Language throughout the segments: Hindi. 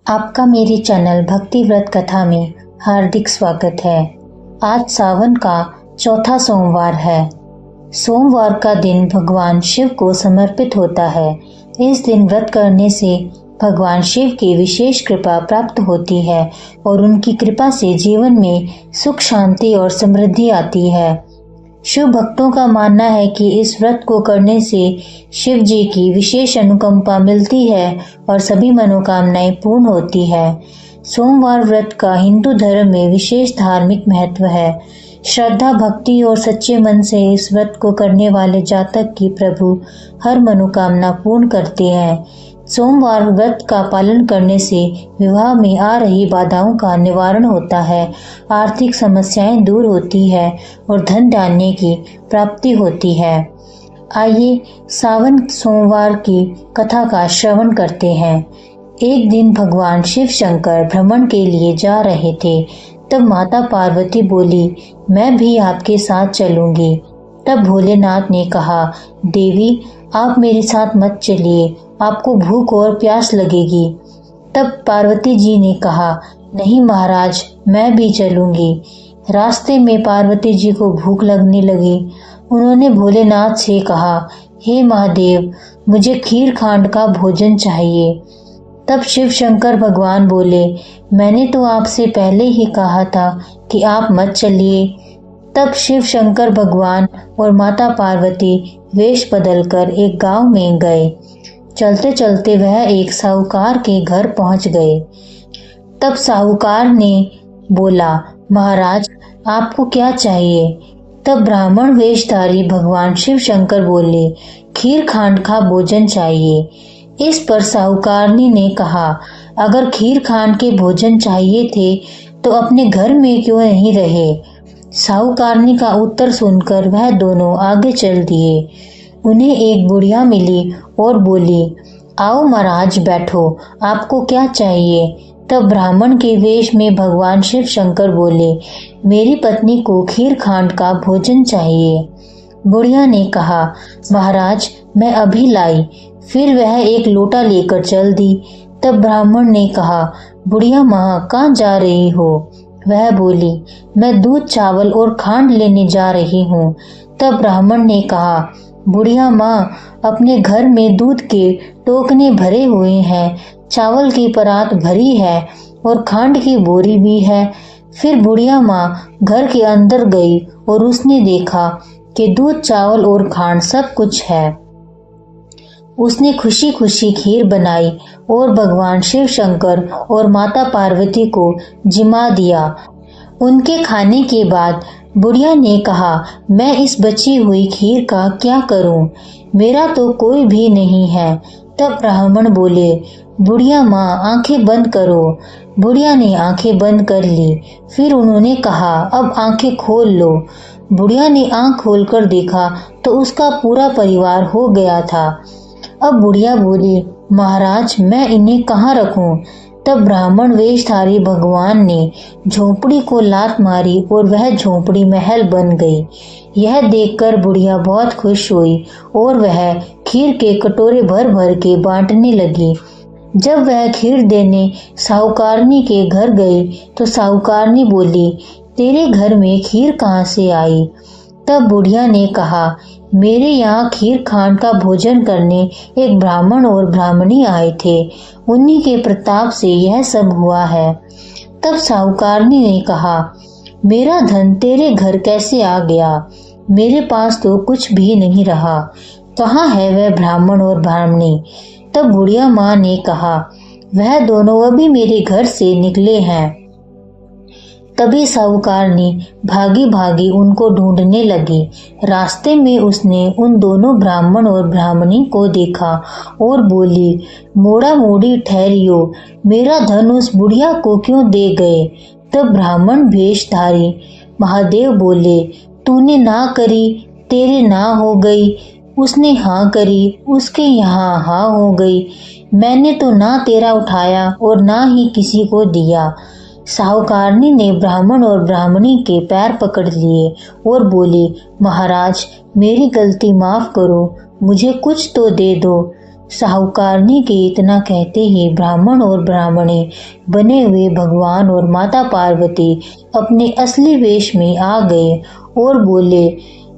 आपका मेरे चैनल भक्ति व्रत कथा में हार्दिक स्वागत है। आज सावन का चौथा सोमवार है। सोमवार का दिन भगवान शिव को समर्पित होता है। इस दिन व्रत करने से भगवान शिव की विशेष कृपा प्राप्त होती है और उनकी कृपा से जीवन में सुख, शांति और समृद्धि आती है। शिव भक्तों का मानना है कि इस व्रत को करने से शिव जी की विशेष अनुकंपा मिलती है और सभी मनोकामनाएं पूर्ण होती है। सोमवार व्रत का हिंदू धर्म में विशेष धार्मिक महत्व है। श्रद्धा, भक्ति और सच्चे मन से इस व्रत को करने वाले जातक की प्रभु हर मनोकामना पूर्ण करते हैं। सोमवार व्रत का पालन करने से विवाह में आ रही बाधाओं का निवारण होता है, आर्थिक समस्याएं दूर होती है और धन धान्य की प्राप्ति होती है। आइए सावन सोमवार की कथा का श्रवण करते हैं। एक दिन भगवान शिव शंकर भ्रमण के लिए जा रहे थे। तब माता पार्वती बोली, मैं भी आपके साथ चलूंगी। तब भोलेनाथ ने कहा, देवी आप मेरे साथ मत चलिए, आपको भूख और प्यास लगेगी। तब पार्वती जी ने कहा, नहीं महाराज, मैं भी चलूंगी। रास्ते में पार्वती जी को भूख लगने लगी। उन्होंने भोलेनाथ से कहा, हे महादेव, मुझे खीर खांड का भोजन चाहिए। तब शिव शंकर भगवान बोले, मैंने तो आपसे पहले ही कहा था कि आप मत चलिए। तब शिव शंकर भगवान और माता पार्वती वेश बदलकर एक गांव में गए। चलते चलते वह एक साहूकार के घर पहुंच गए। तब साहूकार ने बोला, महाराज आपको क्या चाहिए? तब ब्राह्मण वेशधारी भगवान शिव शंकर बोले, खीर खांड का भोजन चाहिए। इस पर साहूकारनी ने कहा, अगर खीर खांड के भोजन चाहिए थे तो अपने घर में क्यों नहीं रहे? साहूकारनी का उत्तर सुनकर वह दोनों आगे चल दिए। उन्हें एक बुढ़िया मिली और बोली, आओ महाराज बैठो, आपको क्या चाहिए? तब ब्राह्मण के वेश में भगवान शिव शंकर बोले, मेरी पत्नी को खीर खांड का भोजन चाहिए। बुढ़िया ने कहा, महाराज मैं अभी लाई। फिर वह एक लोटा लेकर चल दी। तब ब्राह्मण ने कहा, बुढ़िया माँ कहाँ जा रही हो? वह बोली, मैं दूध, चावल और खांड लेने जा रही हूँ। तब ब्राह्मण ने कहा, बुढ़िया माँ, अपने घर में दूध के टोकने भरे हुए हैं, चावल की परात भरी है और खांड की बोरी भी है। फिर बुढ़िया माँ घर के अंदर गई और उसने देखा कि दूध, चावल और खांड सब कुछ है। उसने खुशी खुशी खीर बनाई और भगवान शिव शंकर और माता पार्वती को जिमा दिया। उनके खाने के बाद बुढ़िया ने कहा, मैं इस बची हुई खीर का क्या करूं? मेरा तो कोई भी नहीं है। तब ब्राह्मण बोले, बुढ़िया माँ आंखें बंद करो। बुढ़िया ने आंखें बंद कर ली। फिर उन्होंने कहा, अब आंखें खोल लो। बुढ़िया ने आंख खोलकर देखा तो उसका पूरा परिवार हो गया था। अब बुढ़िया बोली, महाराज मैं इन्हें कहाँ रखूं? तब ब्राह्मण वेशधारी भगवान ने झोंपड़ी को लात मारी और वह झोंपड़ी महल बन गई। यह देखकर बुढ़िया बहुत खुश हुई और वह खीर के कटोरे भर भर के बांटने लगी। जब वह खीर देने साहूकारनी के घर गई तो साहूकारनी बोली, तेरे घर में खीर कहाँ से आई? तब बुढ़िया ने कहा, मेरे यहाँ खीर खांड का भोजन करने एक ब्राह्मण और ब्राह्मणी आए थे, उन्हीं के प्रताप से यह सब हुआ है। तब साहूकारनी ने कहा, मेरा धन तेरे घर कैसे आ गया? मेरे पास तो कुछ भी नहीं रहा। कहाँ है वह ब्राह्मण और ब्राह्मणी? तब बुढ़िया माँ ने कहा, वह दोनों अभी मेरे घर से निकले हैं। तभी साहूकारनी भागी भागी उनको ढूंढने लगी। रास्ते में उसने उन दोनों ब्राह्मण और ब्राह्मणी को देखा और बोली, मोड़ा मोड़ी ठहरियो, मेरा धन उस बुढ़िया को क्यों दे गए? तब ब्राह्मण वेशधारी महादेव बोले, तूने ना करी, तेरे ना हो गई। उसने हाँ करी, उसके यहाँ हाँ हो गई। मैंने तो ना तेरा उठाया और ना ही किसी को दिया। साहूकारनी ने ब्राह्मण और ब्राह्मणी के पैर पकड़ लिए और बोली, महाराज मेरी गलती माफ करो, मुझे कुछ तो दे दो। साहूकारनी के इतना कहते ही ब्राह्मण और ब्राह्मणी बने हुए भगवान और माता पार्वती अपने असली वेश में आ गए और बोले,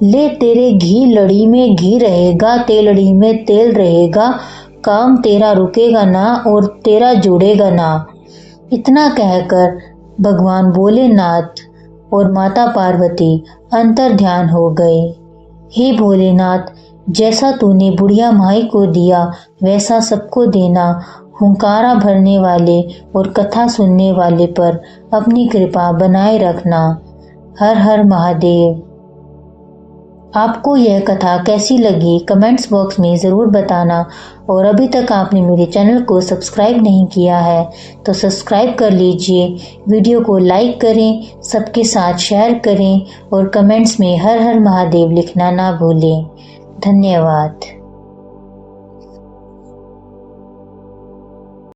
ले तेरे घी लड़ी में घी रहेगा, तेलड़ी में तेल रहेगा, काम तेरा रुकेगा ना और तेरा जुड़ेगा ना। इतना कहकर भगवान भोलेनाथ और माता पार्वती अंतर ध्यान हो गए। हे भोलेनाथ, जैसा तूने बुढ़िया माई को दिया वैसा सबको देना। हुंकारा भरने वाले और कथा सुनने वाले पर अपनी कृपा बनाए रखना। हर हर महादेव। आपको यह कथा कैसी लगी कमेंट्स बॉक्स में ज़रूर बताना और अभी तक आपने मेरे चैनल को सब्सक्राइब नहीं किया है तो सब्सक्राइब कर लीजिए, वीडियो को लाइक करें, सबके साथ शेयर करें और कमेंट्स में हर हर महादेव लिखना ना भूलें। धन्यवाद।